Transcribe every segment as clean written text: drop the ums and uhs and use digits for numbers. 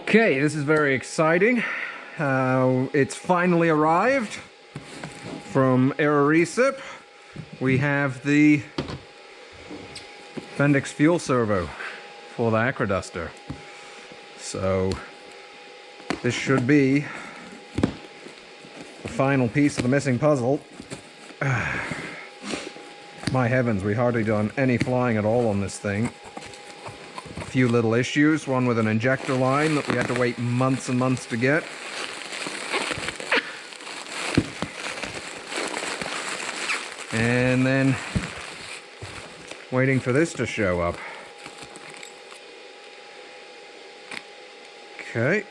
Okay, this is very exciting. It's finally arrived from Acroduster. We have the Bendix fuel servo for the Acroduster. So this should be the final piece of the missing puzzle. My heavens, we hardly done any flying at all on this thing. A few little issues, one with an injector line that we had to wait months and months to get. And then waiting for this to show up. Okay.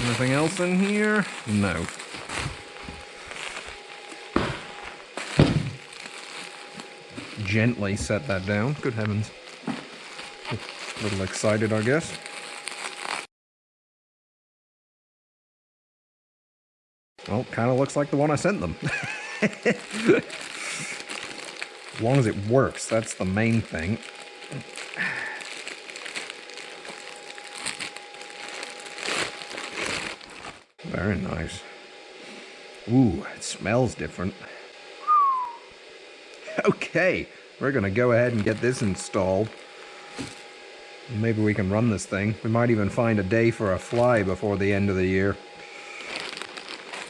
Anything else in here? No. Gently set that down. Good heavens. A little excited, I guess. Well, kind of looks like the one I sent them. As long as it works, that's the main thing. Very nice. Ooh, it smells different. Okay, we're gonna go ahead and get this installed. Maybe we can run this thing. We might even find a day for a fly before the end of the year.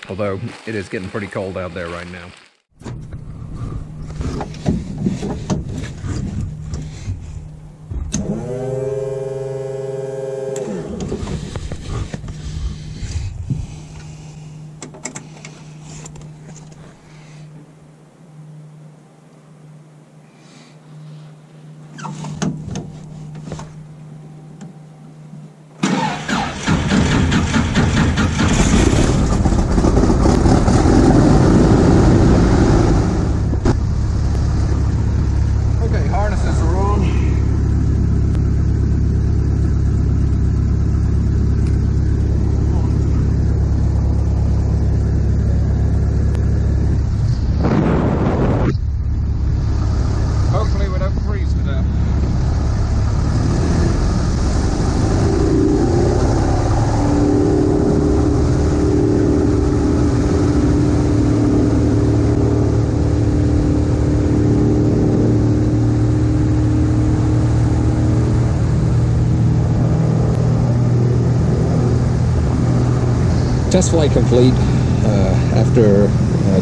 Although, it is getting pretty cold out there right now. Test flight complete after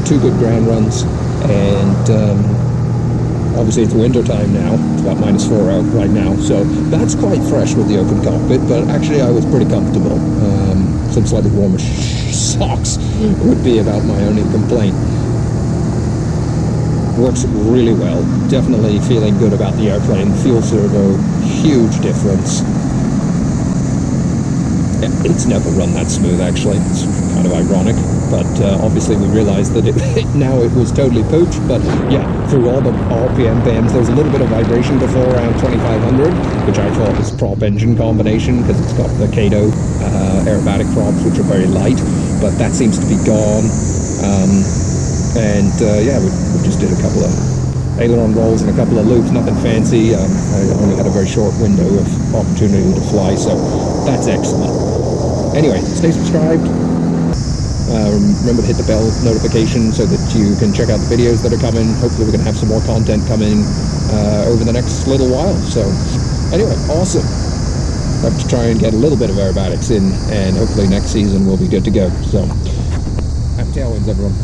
2 good ground runs, and obviously it's winter time now. It's about -4 out right now, so that's quite fresh with the open cockpit, but actually I was pretty comfortable. Some slightly warmer socks would be about my only complaint. Works really well. Definitely feeling good about the airplane. Fuel servo, huge difference. It's never run that smooth, actually. It's kind of ironic, but obviously we realized that now it was totally pooched. But yeah, through all the RPM bands, there was a little bit of vibration before around 2500, which I thought was prop engine combination because it's got the Kato aerobatic props, which are very light, but that seems to be gone. Yeah, we just did a couple of aileron rolls and a couple of loops, nothing fancy. I only had a very short window of opportunity to fly, so that's excellent. Anyway, stay subscribed. Remember to hit the bell notification so that you can check out the videos that are coming. Hopefully we're going to have some more content coming over the next little while. So anyway, awesome. I have to try and get a little bit of aerobatics in, and hopefully next season we'll be good to go. So happy tailwinds, everyone.